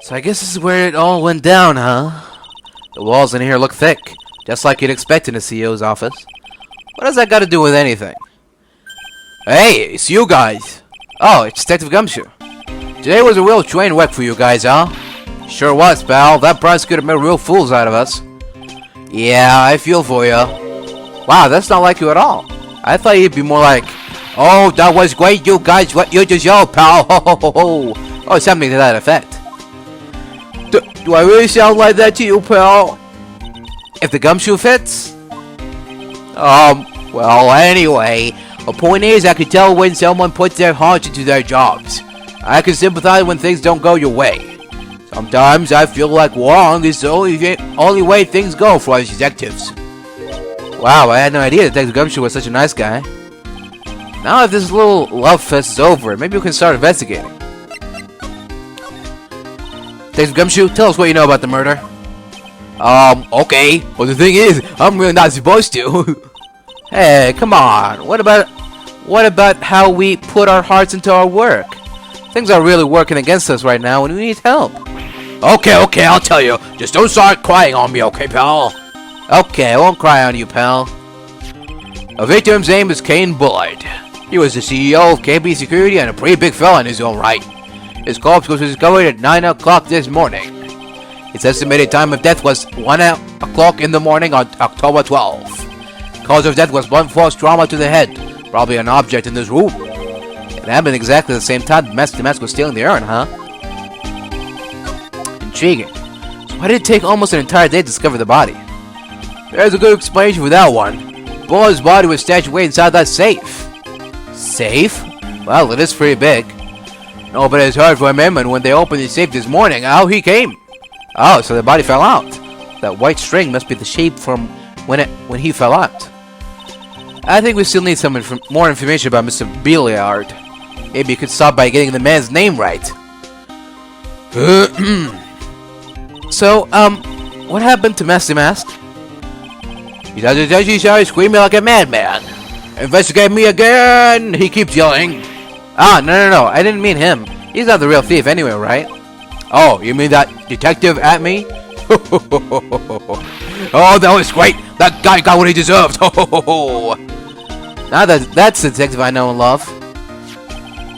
So I guess this is where it all went down, huh? The walls in here look thick, just like you'd expect in a CEO's office. What does that got to do with anything? Hey, it's you guys! Oh, it's Detective Gumshoe. Today was a real train wreck for you guys, huh? Sure was, pal. That prosecutor made real fools out of us. Yeah, I feel for you. Wow, that's not like you at all. I thought you'd be more like, oh, that was great, you guys. What you just yelled, pal. Ho, ho, ho, ho. Or something to that effect. Do I really sound like that to you, pal? If the gumshoe fits? Well, anyway, the point is I can tell when someone puts their hearts into their jobs. I can sympathize when things don't go your way. Sometimes I feel like wrong is the only way things go for us detectives. Wow, I had no idea Detective Gumshoe was such a nice guy. Now if this little love fest is over, maybe we can start investigating. Detective Gumshoe, tell us what you know about the murder. Okay. Well, the thing is, I'm really not supposed to. Hey, come on. What about how we put our hearts into our work? Things are really working against us right now and we need help. Okay, I'll tell you. Just don't start crying on me, okay, pal? Okay, I won't cry on you, pal. The victim's name is Kane Bullard. He was the CEO of KB Security and a pretty big fella in his own right. His corpse was discovered at 9 o'clock this morning. Its estimated time of death was 1 o'clock in the morning on October 12th. Cause of death was blunt force trauma to the head, probably an object in this room. It happened exactly the same time the mask was stealing the urn, huh? Intriguing. So why did it take almost an entire day to discover the body? There's a good explanation for that one. Bullard's body was stashed away inside that safe. Safe? Well, it is pretty big. No, but it's hard for him, and when they opened the safe this morning, out he came. Oh, so the body fell out. That white string must be the shape from when he fell out. I think we still need some more information about Mr. Bullard. Maybe you could start by getting the man's name right. So, what happened to Messy Mask? He started screaming like a madman. Investigate me again! He keeps yelling. Ah, no, I didn't mean him. He's not the real thief anyway, right? Oh, you mean that detective at me? Oh, that was great! That guy got what he deserved! Now that's the detective I know and love.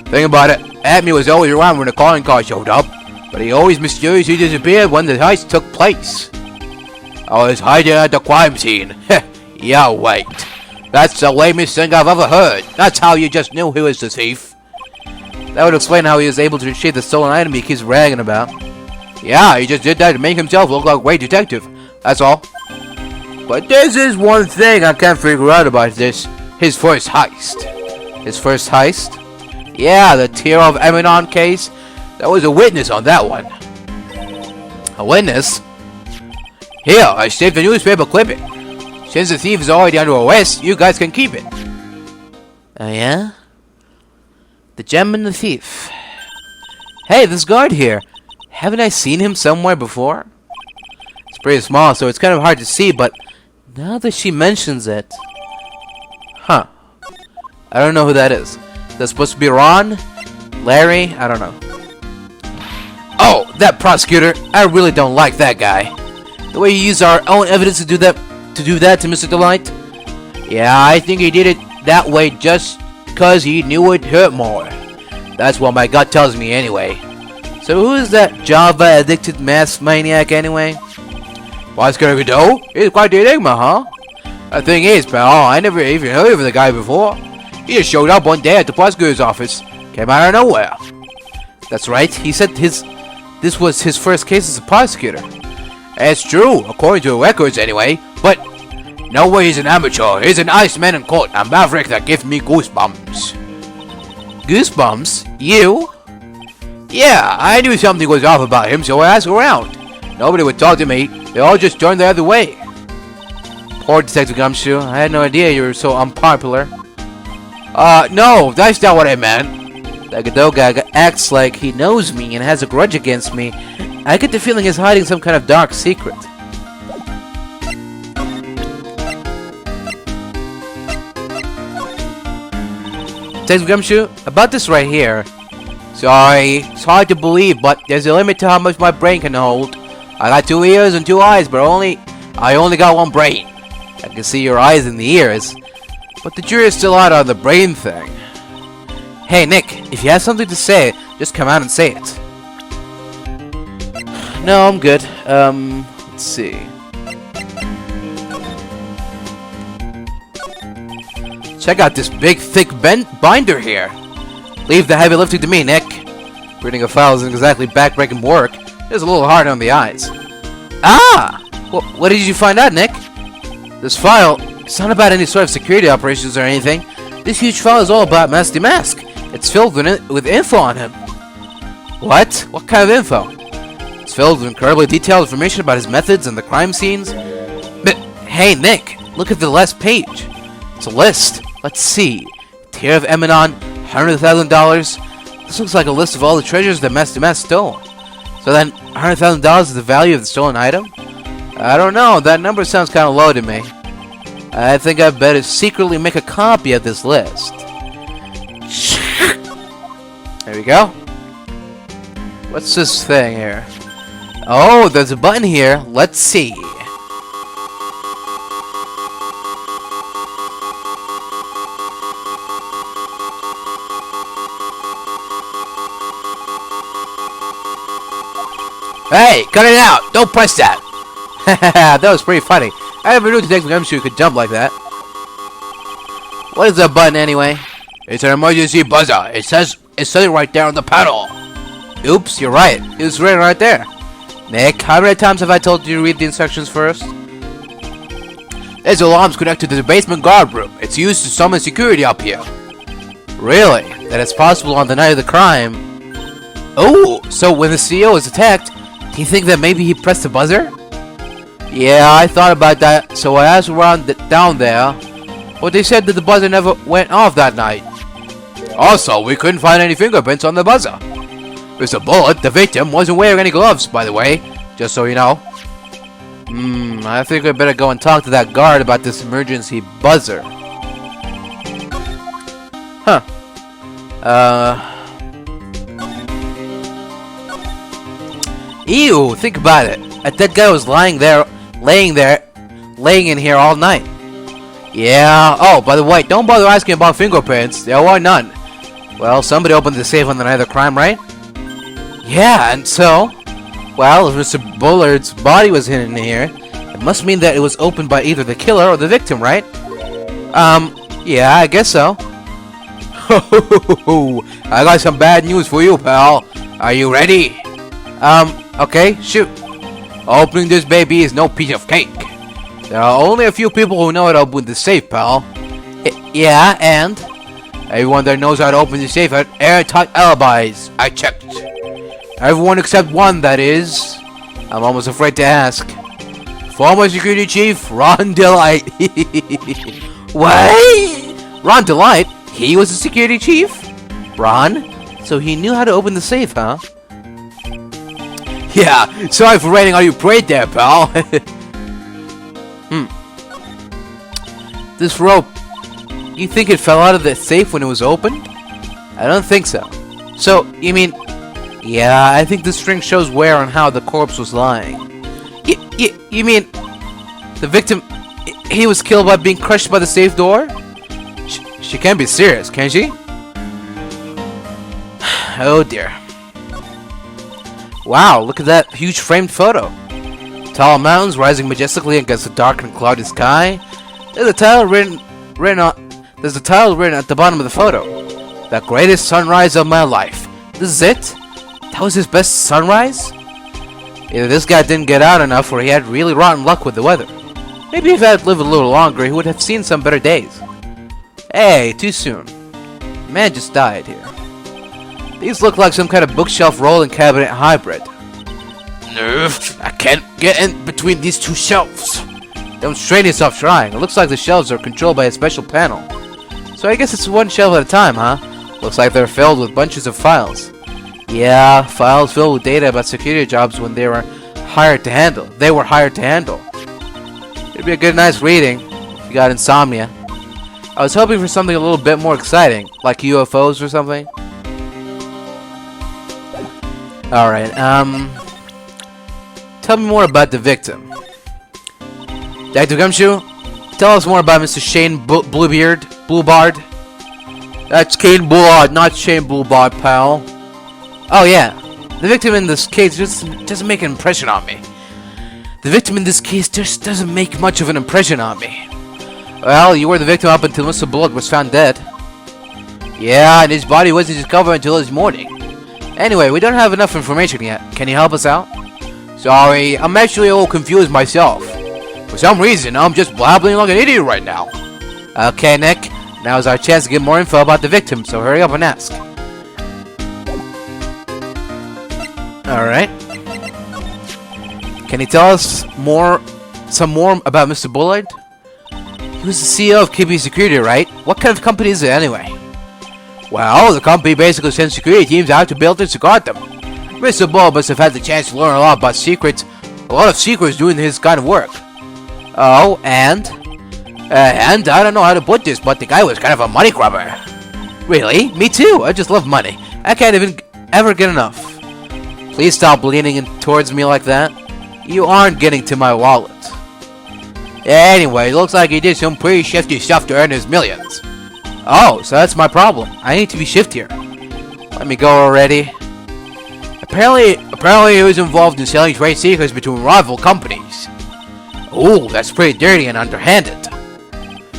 Think about it. Atme was always around when the calling card showed up, but he always mysteriously disappeared when the heist took place. I was hiding at the crime scene. Yeah, wait. That's the lamest thing I've ever heard. That's how you just knew he was the thief. That would explain how he was able to retrieve the stolen item he keeps bragging about. Yeah, he just did that to make himself look like a great detective. That's all. But this is one thing I can't figure out about this. His first heist. His first heist? Yeah, the Tear of Eminon case. There was a witness on that one. A witness? Here, I saved the newspaper clipping. Since the thief is already under arrest, you guys can keep it. Oh yeah? The gem and the thief. Hey, this guard here. Haven't I seen him somewhere before? It's pretty small, so it's kind of hard to see, but now that she mentions it... Huh. I don't know who that is. That's supposed to be Ron? Larry? I don't know. Oh, that prosecutor. I really don't like that guy. The way he used our own evidence to do that to Mr. Delight. Yeah, I think he did it that way just because he knew it hurt more. That's what my gut tells me anyway. So who is that Java-addicted math maniac anyway? Prosecutor Godot? He's quite the enigma, huh? The thing is, pal, I never even heard of the guy before. He just showed up one day at the prosecutor's office. Came out of nowhere. That's right, he said this was his first case as a prosecutor. That's true, according to the records anyway, but no way he's an amateur. He's an Iceman in court, a maverick that gives me goosebumps. Goosebumps? You? Yeah, I knew something was off about him, so I asked around. Nobody would talk to me. They all just turned the other way. Poor Detective Gumshoe. I had no idea you were so unpopular. No, that's not what I meant. That Godot guy acts like he knows me and has a grudge against me. I get the feeling he's hiding some kind of dark secret. Detective Gumshoe, about this right here. Sorry, it's hard to believe, but there's a limit to how much my brain can hold. I got 2 ears and 2 eyes, but I only got 1 brain. I can see your eyes and the ears, but the jury's still out on the brain thing. Hey, Nick, if you have something to say, just come out and say it. No, I'm good. Let's see. Check out this big, thick binder here. Leave the heavy lifting to me, Nick. Reading a file isn't exactly backbreaking work. It's a little hard on the eyes. Ah! What did you find out, Nick? This file, it's not about any sort of security operations or anything. This huge file is all about Master Mask. It's filled with info on him. What? What kind of info? It's filled with incredibly detailed information about his methods and the crime scenes. But, hey, Nick, look at the last page. It's a list. Let's see. Tear of Eminon, $100,000. This looks like a list of all the treasures that Master Mask stole. So then, $100,000 is the value of the stolen item? I don't know. That number sounds kind of low to me. I think I better secretly make a copy of this list. There we go. What's this thing here? Oh, there's a button here. Let's see. Hey, cut it out! Don't press that! That was pretty funny. I never knew Detective M could jump like that. What is that button anyway? It's an emergency buzzer. It says it right there on the panel. Oops, you're right. It was written right there. Nick, how many times have I told you to read the instructions first? There's alarms connected to the basement guard room. It's used to summon security up here. Really? That it's possible on the night of the crime. Oh, so when the CEO was attacked, do you think that maybe he pressed the buzzer? Yeah, I thought about that, so I asked around down there. But they said that the buzzer never went off that night. Also, we couldn't find any fingerprints on the buzzer. Mr. Bullard, the victim, wasn't wearing any gloves, by the way, just so you know. I think I better go and talk to that guard about this emergency buzzer. Huh. Ew, think about it. That guy was laying in here all night. Yeah, oh, by the way, don't bother asking about fingerprints. There were none. Well, somebody opened the safe on the night of the crime, right? Yeah, and so? Well, if Mr. Bullard's body was hidden in here, it must mean that it was opened by either the killer or the victim, right? Yeah, I guess so. I got some bad news for you, pal. Are you ready? Okay, shoot. Opening this baby is no piece of cake. There are only a few people who know how to open the safe, pal. Yeah, and? Everyone that knows how to open the safe had airtight alibis. I checked. Everyone except one, that is. I'm almost afraid to ask. Former Security Chief Ron Delight. What? Ron Delight? He was the Security Chief? Ron? So he knew how to open the safe, huh? Yeah, sorry for raining on your parade there, pal. This rope, you think it fell out of the safe when it was opened? I don't think so. So, you mean... Yeah, I think the string shows where and how the corpse was lying. You mean... The victim... He was killed by being crushed by the safe door? She can't be serious, can she? Oh dear. Wow, look at that huge framed photo. Tall mountains rising majestically against a dark and cloudy sky. There's a title written at the bottom of the photo. The greatest sunrise of my life. This is it? That was his best sunrise? Either this guy didn't get out enough or he had really rotten luck with the weather. Maybe if he had lived a little longer, he would have seen some better days. Hey, too soon. The man just died here. These look like some kind of bookshelf rolling cabinet hybrid. No, I can't get in between these two shelves. Don't strain yourself trying. It looks like the shelves are controlled by a special panel. So I guess it's one shelf at a time, huh? Looks like they're filled with bunches of files. Yeah, files filled with data about security jobs when they were hired to handle. It'd be a good nice reading if you got insomnia. I was hoping for something a little bit more exciting, like UFOs or something. Alright, tell me more about the victim. Dr. Gumshoe, tell us more about Mr. Shane Bluebard. That's Kane Bullard, not Shane Bluebard, pal. Oh yeah, the victim in this case just doesn't make an impression on me. The victim in this case just doesn't make much of an impression on me. Well, you were the victim up until Mr. Bullard was found dead. Yeah, and his body wasn't discovered until this morning. Anyway, we don't have enough information yet. Can you help us out? Sorry, I'm actually a little confused myself. For some reason, I'm just blabbering like an idiot right now. Okay, Nick. Now is our chance to get more info about the victim, so hurry up and ask. Alright. Can you tell us some more about Mr. Bullard? He was the CEO of KB Security, right? What kind of company is it anyway? Well, the company basically sends security teams out to buildings to guard them. Mr. Bullard must have had the chance to learn a lot of secrets doing his kind of work. Oh, and I don't know how to put this, but the guy was kind of a money grubber. Really? Me too. I just love money. I can't even ever get enough. Please stop leaning towards me like that. You aren't getting to my wallet. Anyway, looks like he did some pretty shifty stuff to earn his millions. Oh, so that's my problem. I need to be shiftier. Let me go already. Apparently he was involved in selling trade secrets between rival companies. Ooh, that's pretty dirty and underhanded.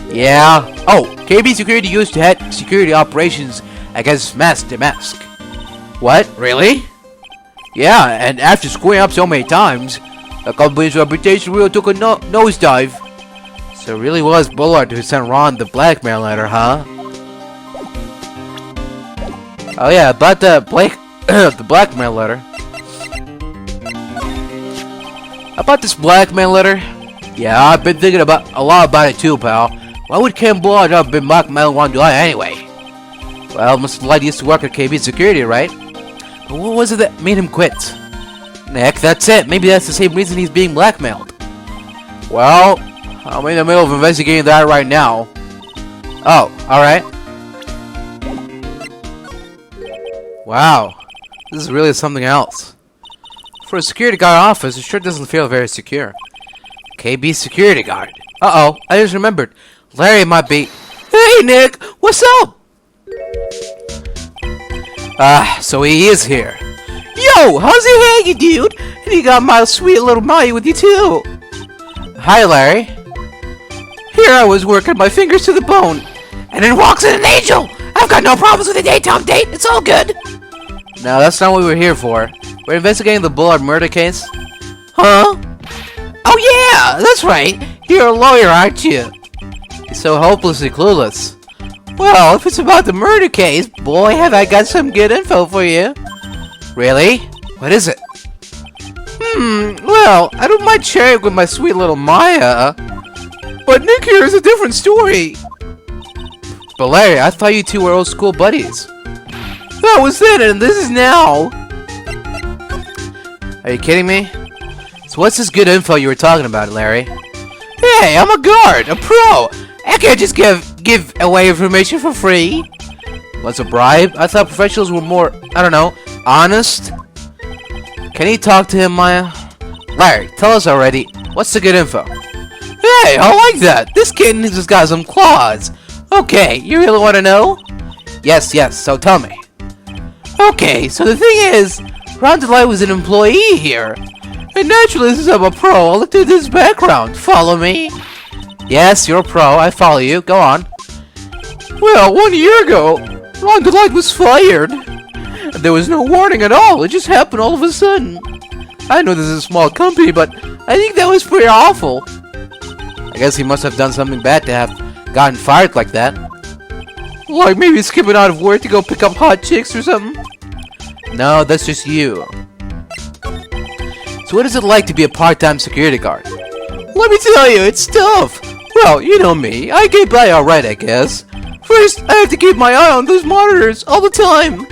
Yeah. Oh, KB Security used to head security operations against Mask to Mask. What? Really? Yeah, and after screwing up so many times, the company's reputation really took a nosedive. So it really was Bullard who sent Ron the blackmail letter, huh? Oh yeah, about the blackmail letter. About this blackmail letter? Yeah, I've been thinking a lot about it too, pal. Why would Kane Bullard have been blackmailing Ron Delight anyway? Well, Mr. Delight used to work at KB Security, right? But what was it that made him quit? Nick, that's it. Maybe that's the same reason he's being blackmailed. Well, I'm in the middle of investigating that right now. Oh, alright. Wow, this is really something else. For a security guard office, it sure doesn't feel very secure. KB security guard. Uh-oh, I just remembered. Larry might be... Hey, Nick! What's up? So he is here. Yo, how's it hanging, dude? And you got my sweet little Maya with you, too. Hi, Larry. Here I was working my fingers to the bone. And then walks in an angel! I've got no problems with a daytime date. It's all good. No, that's not what we're here for. We're investigating the Bullard murder case. Huh? Oh yeah, that's right. You're a lawyer, aren't you? You're so hopelessly clueless. Well, if it's about the murder case, boy, have I got some good info for you. Really? What is it? Well, I don't mind sharing with my sweet little Maya. But Nick here is a different story. But Larry, I thought you two were old school buddies. That was then, and this is now. Are you kidding me? So what's this good info you were talking about, Larry? Hey, I'm a guard, a pro. I can't just give away information for free. What's a bribe? I thought professionals were more, I don't know, honest. Can you talk to him, Maya? Larry, tell us already. What's the good info? Hey, I like that. This kitten has got some claws. Okay, you really want to know? Yes, so tell me. Okay, so the thing is, Ron Delight was an employee here. And naturally, since I'm a pro, I looked at his background. Follow me? Yes, you're a pro. I follow you. Go on. Well, 1 year ago, Ron Delight was fired. And there was no warning at all. It just happened all of a sudden. I know this is a small company, but I think that was pretty awful. I guess he must have done something bad to have gotten fired like that. Like maybe skipping out of work to go pick up hot chicks or something? No, that's just you. So what is it like to be a part-time security guard? Let me tell you, it's tough. Well, you know me. I get by alright, I guess. First, I have to keep my eye on those monitors all the time.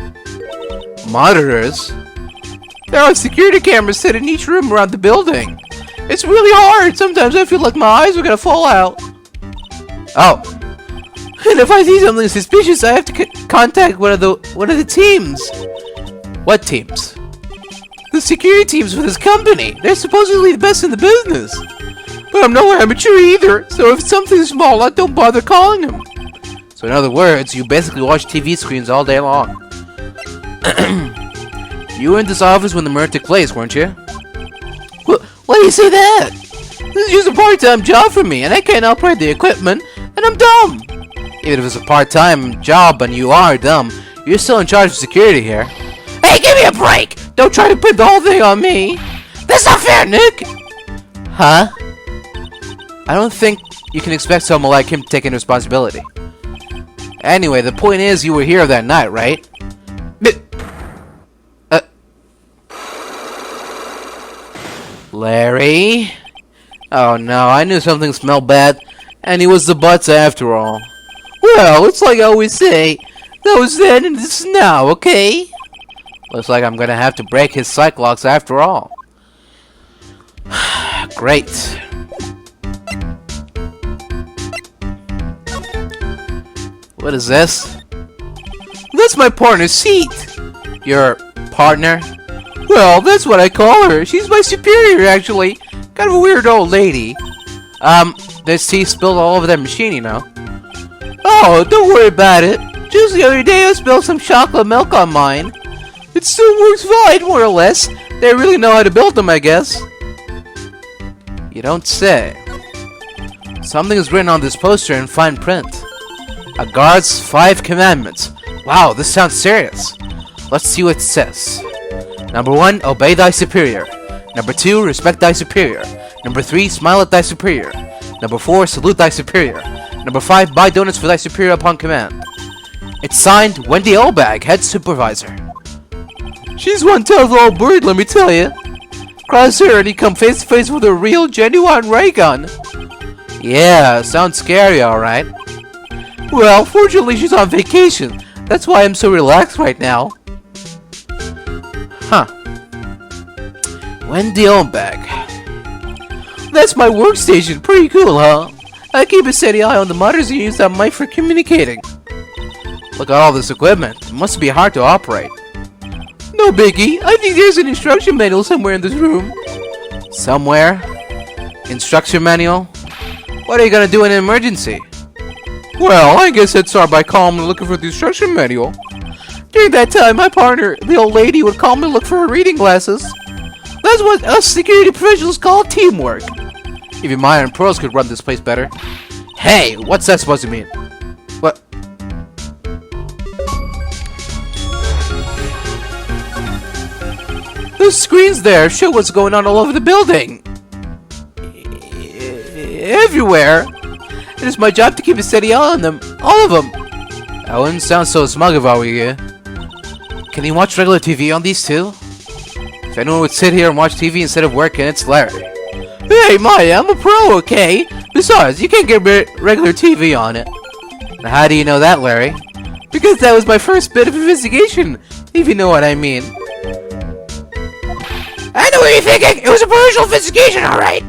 Monitors? There are security cameras set in each room around the building. It's really hard. Sometimes I feel like my eyes are gonna fall out. Oh. And if I see something suspicious, I have to contact one of the teams. What teams? the security teams for this company. They're supposedly the best in the business. But I'm no amateur either, so if something's small, I don't bother calling them. So in other words, you basically watch TV screens all day long. You were in this office when the murder took place, weren't you? Why do you say that? This is just a part-time job for me, and I can't operate the equipment, and I'm dumb. Even if it's a part-time job and you are dumb, you're still in charge of security here. Hey, give me a break! Don't try to put the whole thing on me! That's not fair, Nick! Huh? I don't think you can expect someone like him taking responsibility. Anyway, the point is you were here that night, right? Larry? Oh no, I knew something smelled bad, and he was the butts after all. Well, it's like I always say, that was then and this is now, okay? Looks like I'm gonna have to break his psych locks after all. Great. What is this? That's my partner's seat. Your partner? Well, that's what I call her. She's my superior, actually. Kind of a weird old lady. There's tea spilled all over that machine, you know. Oh, don't worry about it. Just the other day I spilled some chocolate milk on mine. It still works fine, more or less. They really know how to build them, I guess. You don't say. Something is written on this poster in fine print. A guard's 5 commandments. Wow, this sounds serious. Let's see what it says. Number 1, obey thy superior. Number 2, respect thy superior. Number 3, smile at thy superior. Number 4, salute thy superior. Number 5, buy donuts for thy superior upon command. It's signed, Wendy Olbag, head supervisor. She's one tough old bird, let me tell you. Cross her and you come face to face with a real, genuine ray gun. Yeah, sounds scary, alright. Well, fortunately she's on vacation. That's why I'm so relaxed right now. Huh. Wendy Olbag. That's my workstation. Pretty cool, huh? I keep a steady eye on the monitors and use that mic for communicating. Look at all this equipment. It must be hard to operate. No biggie. I think there's an instruction manual somewhere in this room. Somewhere? Instruction manual? What are you gonna do in an emergency? Well, I guess I'd start by calmly looking for the instruction manual. During that time, my partner, the old lady, would calmly look for her reading glasses. That's what us security professionals call teamwork. Even Maya and pros could run this place better. Hey, what's that supposed to mean? What? Those screens there show what's going on all over the building. Everywhere. It is my job to keep a steady eye on them. All of them. I wouldn't sound so smug if I were you. Can you watch regular TV on these too? If anyone would sit here and watch TV instead of working, it's Larry. Hey, Maya, I'm a pro, okay? Besides, you can't get regular TV on it. Now, how do you know that, Larry? Because that was my first bit of investigation, if you know what I mean. I know what you're thinking! It was a partial investigation, alright?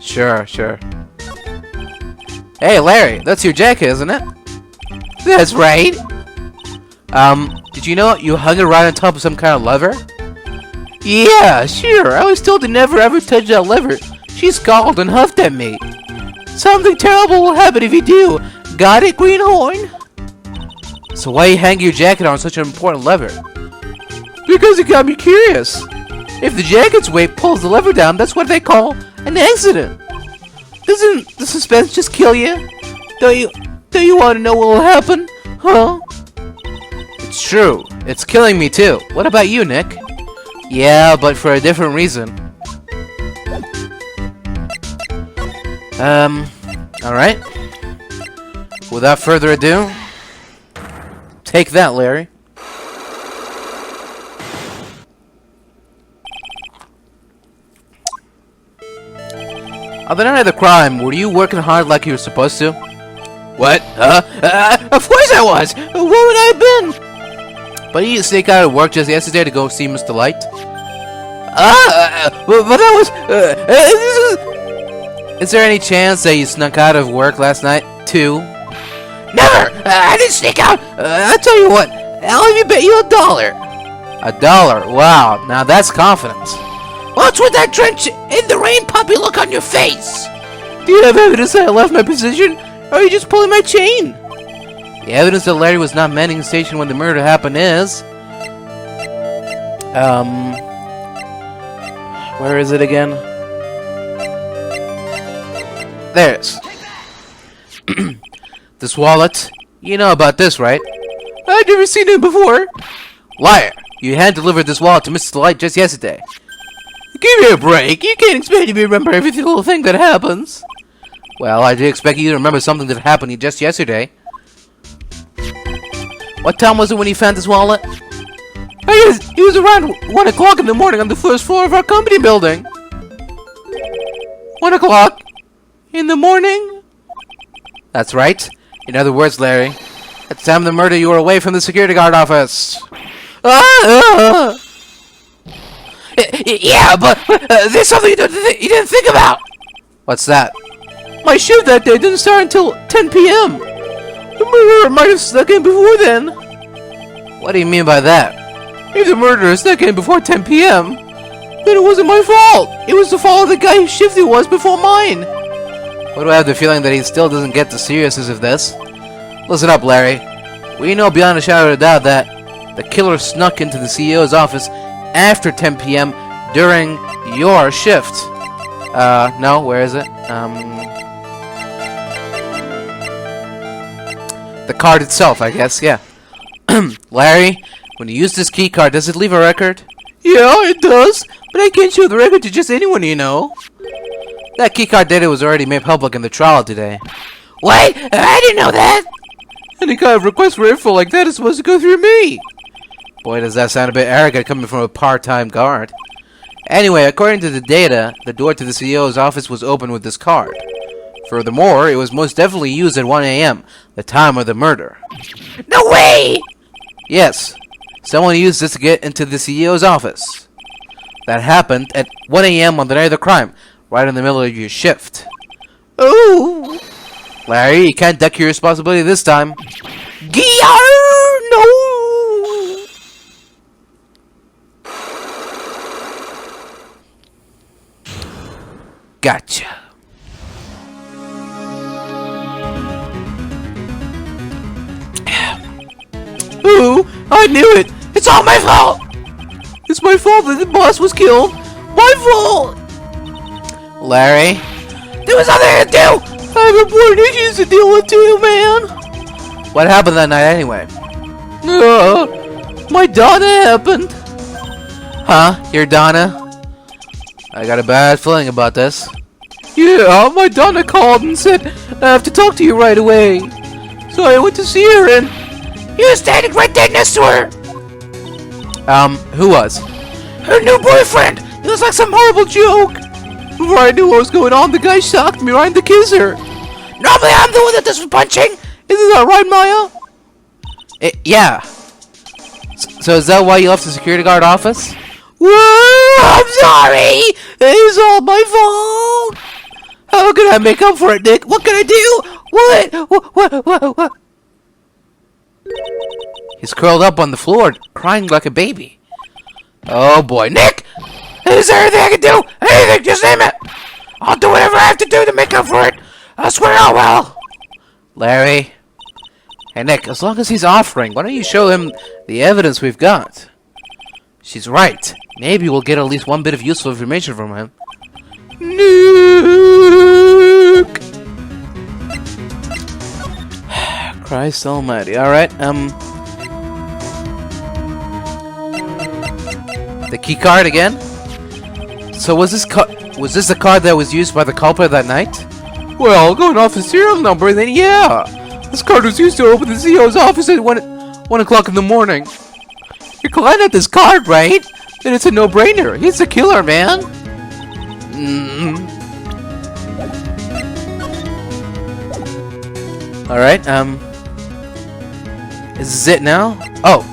Sure. Hey, Larry, that's your jacket, isn't it? That's right. Did you know you hung it right on top of some kind of lever? Yeah, sure. I was told to never ever touch that lever. She scowled and huffed at me. Something terrible will happen if you do. Got it, Greenhorn? So why you hang your jacket on such an important lever? Because it got me curious. If the jacket's weight pulls the lever down, that's what they call an accident. Doesn't the suspense just kill you? Don't you want to know what will happen? Huh? It's true. It's killing me too. What about you, Nick? Yeah, but for a different reason. Alright. Without further ado, take that, Larry. On the night of the crime, were you working hard like you were supposed to? What? Huh? Of course I was! Where would I have been? But you didn't sneak out of work just yesterday to go see Mr. Light? But that was... Is there any chance that you snuck out of work last night, too? Never! I didn't sneak out! I'll tell you what, I'll even bet you $1. $1. Wow, now that's confidence. What's with that drenched in the rain puppy look on your face? Do you have evidence that I left my position, or are you just pulling my chain? The evidence that Larry was not manning the station when the murder happened is... Where is it again? There it is. This wallet. You know about this, right? I've never seen it before. Liar. You hand delivered this wallet to Mr. Light just yesterday. Give me a break. You can't expect me to remember every little thing that happens. Well, I do expect you to remember something that happened just yesterday. What time was it when you found this wallet? It was around 1 o'clock in the morning on the first floor of our company building. 1 o'clock? In the morning? That's right. In other words, Larry, at the time of the murder, you were away from the security guard office. Yeah, but there's something you didn't think about. What's that? My shift that day didn't start until 10 p.m. The murderer might have snuck in before then. What do you mean by that? If the murderer snuck in before 10 p.m., then it wasn't my fault. It was the fault of the guy whose shift it was before mine. Why do I have the feeling that he still doesn't get the seriousness of this? Listen up, Larry. We know beyond a shadow of a doubt that the killer snuck into the CEO's office after 10 p.m. during your shift. No, where is it? The card itself, I guess, yeah. Larry, when you use this key card, does it leave a record? Yeah, it does, but I can't show the record to just anyone you know. That keycard data was already made public in the trial today. Wait, I didn't know that! Any kind of request for info like that is supposed to go through me. Boy, does that sound a bit arrogant coming from a part-time guard. Anyway, according to the data, the door to the CEO's office was open with this card. Furthermore, it was most definitely used at 1 a.m., the time of the murder. No way! Yes, someone used this to get into the CEO's office. That happened at 1 a.m. on the night of the crime, right in the middle of your shift. Oh! Larry, you can't duck your responsibility this time. No! Gotcha. Ooh, I knew it! It's all my fault! It's my fault that the boss was killed! My fault! Larry? There was nothing to do! I have important issues to deal with too, man! What happened that night anyway? My Donna happened! Huh? Your Donna? I got a bad feeling about this. Yeah, my Donna called and said, I have to talk to you right away. So I went to see her and... You were standing right there next to her! Who was? Her new boyfriend! It was like some horrible joke! Before I knew what was going on, the guy shocked me right to kiss her. Normally I'm the one that does the punching! Isn't that right, Maya? Yeah. So is that why you left the security guard office? Whoa, I'm sorry! It was all my fault! How can I make up for it, Nick? What can I do? What? He's curled up on the floor, crying like a baby. Oh boy, Nick! Is there anything I can do? Anything, just name it! I'll do whatever I have to do to make up for it! I swear I will! Larry? Hey Nick, as long as he's offering, why don't you show him the evidence we've got? She's right. Maybe we'll get at least one bit of useful information from him. Nick! Christ almighty. Alright, the key card again? So was this the card that was used by the culprit that night? Well, going off the serial number, then yeah. This card was used to open the CEO's office at 1 o'clock in the morning. You're glad at this card, right? Then it's a no-brainer. He's the killer, man. Alright, is this it now? Oh.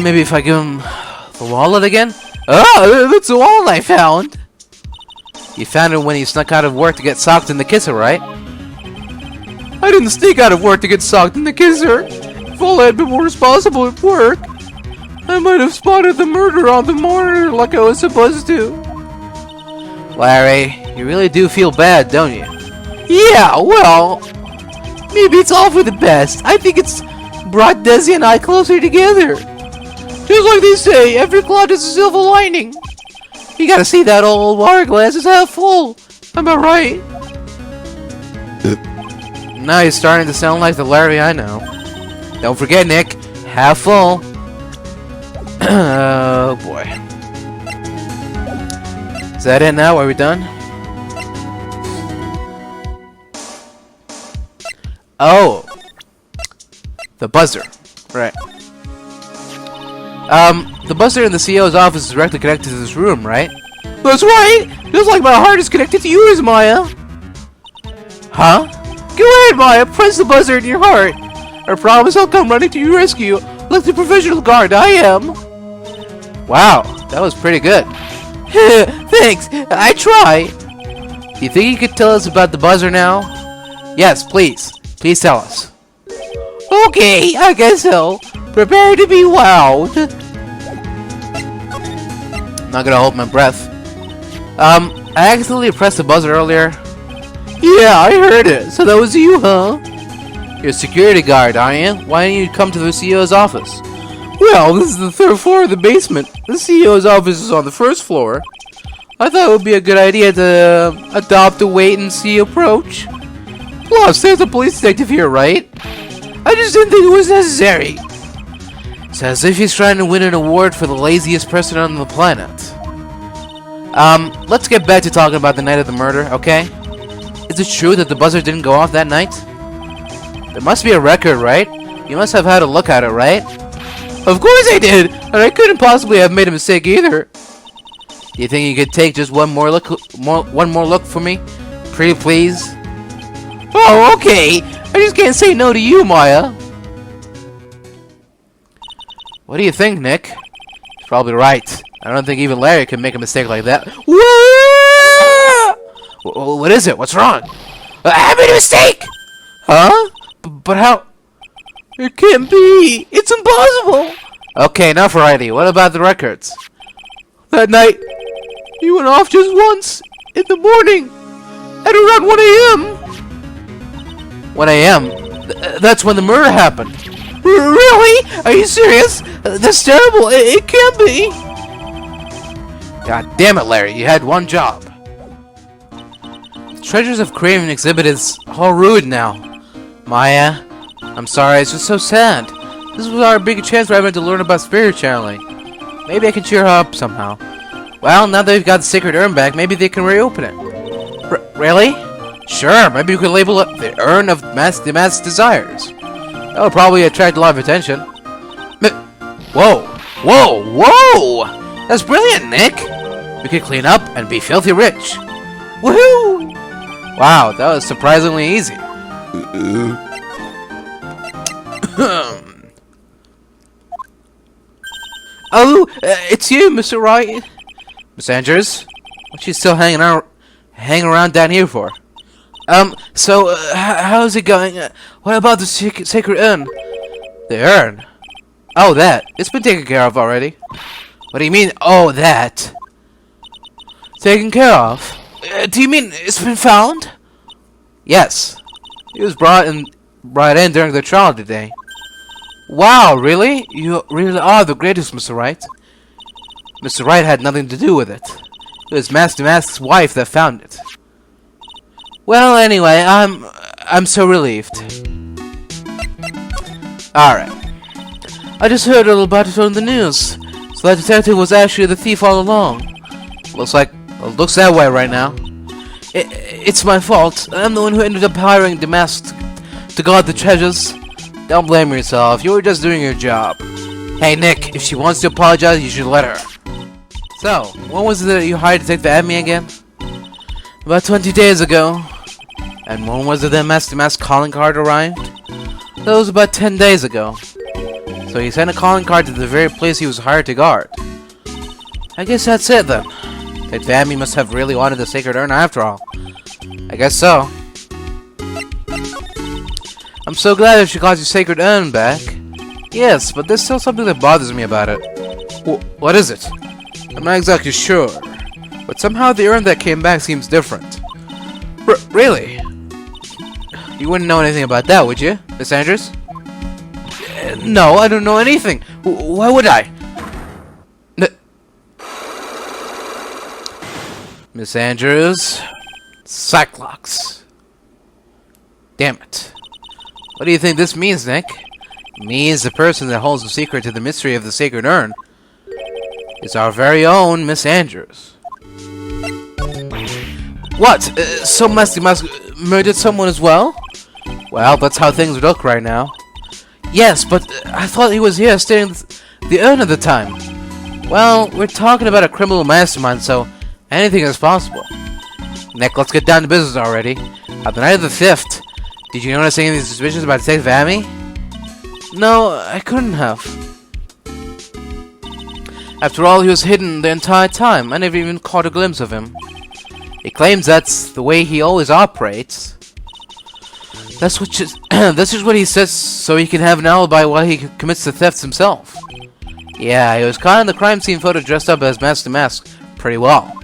Maybe if I give him the wallet again? Oh, that's the wallet I found! You found it when you snuck out of work to get socked in the kisser, right? I didn't sneak out of work to get socked in the kisser. If only I'd been more responsible at work, I might have spotted the murder on the monitor like I was supposed to. Larry, you really do feel bad, don't you? Yeah, well, maybe it's all for the best. I think it's brought Desi and I closer together. Just like they say, every cloud has a silver lining. You gotta see that old water glass is half full. Am I right? Now you're starting to sound like the Larry I know. Don't forget, Nick, half full. Oh boy. Is that it now? Are we done? Oh. The buzzer. Right. The buzzer in the CEO's office is directly connected to this room, right? That's right! Just like my heart is connected to yours, Maya! Huh? Go ahead, Maya! Press the buzzer in your heart! I promise I'll come running to your rescue like the professional guard I am! Wow, that was pretty good. Thanks! I try! Do you think you could tell us about the buzzer now? Yes, please. Please tell us. Okay, I guess so. Prepare to be wowed. I'm not gonna hold my breath. I accidentally pressed the buzzer earlier. Yeah, I heard it. So that was you, huh? You're a security guard, aren't you? Why didn't you come to the CEO's office? Well, this is the third floor of the basement. The CEO's office is on the first floor. I thought it would be a good idea to adopt a wait-and-see approach. Plus, there's a police detective here, right? I just didn't think it was necessary. It's as if he's trying to win an award for the laziest person on the planet. Let's get back to talking about the night of the murder, okay? Is it true that the buzzer didn't go off that night? There must be a record, right? You must have had a look at it, right? Of course I did! And I couldn't possibly have made a mistake either. Do you think you could take just one more look for me? Pretty please? Oh, okay! I just can't say no to you, Maya! What do you think, Nick? He's probably right. I don't think even Larry could make a mistake like that. What is it? What's wrong? I made a mistake! Huh? But how? It can't be! It's impossible! Okay, enough variety. What about the records? That night, he went off just once, in the morning, at around 1 a.m. 1 a.m.? That's when the murder happened. Really? Are you serious? That's terrible. It can't be. God damn it, Larry. You had one job. The Treasures of Craven exhibit is all ruined now. Maya, I'm sorry. It's just so sad. This was our big chance for everyone to learn about spirit channeling. Maybe I can cheer her up somehow. Well, now that we've got the sacred urn back, maybe they can reopen it. Really? Sure. Maybe we could label it the Urn of the Mass Desires. That would probably attract a lot of attention. Whoa! Whoa! Whoa! That's brilliant, Nick! We could clean up and be filthy rich. Woohoo! Wow, that was surprisingly easy. Oh, it's you, Mr. Wright. Miss Andrews? What you still hanging around down here for? So, how's it going? What about the sacred urn? The urn? Oh, that. It's been taken care of already. What do you mean, oh, that? Taken care of? Do you mean it's been found? Yes. It was brought in during the trial today. Wow, really? You really are the greatest, Mr. Wright. Mr. Wright had nothing to do with it. It was Master Mask's wife that found it. Well, anyway, I'm so relieved. Alright. I just heard a little about it on the news. So that detective was actually the thief all along. Looks that way right now. It's my fault. I'm the one who ended up hiring the mask to guard the treasures. Don't blame yourself. You were just doing your job. Hey, Nick, if she wants to apologize, you should let her. So, when was it that you hired Detective Admi again? About 20 days ago. And when was it that Master Mask's calling card arrived? That was about 10 days ago. So he sent a calling card to the very place he was hired to guard. I guess that's it then. Detective Admi must have really wanted the sacred urn after all. I guess so. I'm so glad that she got your sacred urn back. Yes, but there's still something that bothers me about it. What is it? I'm not exactly sure, but somehow the urn that came back seems different. Really? You wouldn't know anything about that, would you, Miss Andrews? No, I don't know anything. Why would I? Miss Andrews? Cyclops. Damn it. What do you think this means, Nick? It means the person that holds the secret to the mystery of the sacred urn is our very own Miss Andrews. What? So Musty Musk murdered someone as well? Well, that's how things look right now. Yes, but I thought he was here stealing the urn at the time. Well, we're talking about a criminal mastermind, so anything is possible. Nick, let's get down to business already. On the night of the 5th, did you notice any of these suspicions about Detective Amy? No, I couldn't have. After all, he was hidden the entire time. I never even caught a glimpse of him. He claims that's the way he always operates. That's just what he says, so he can have an alibi while he commits the thefts himself. Yeah, he was caught in the crime scene photo dressed up as Master Mask pretty well.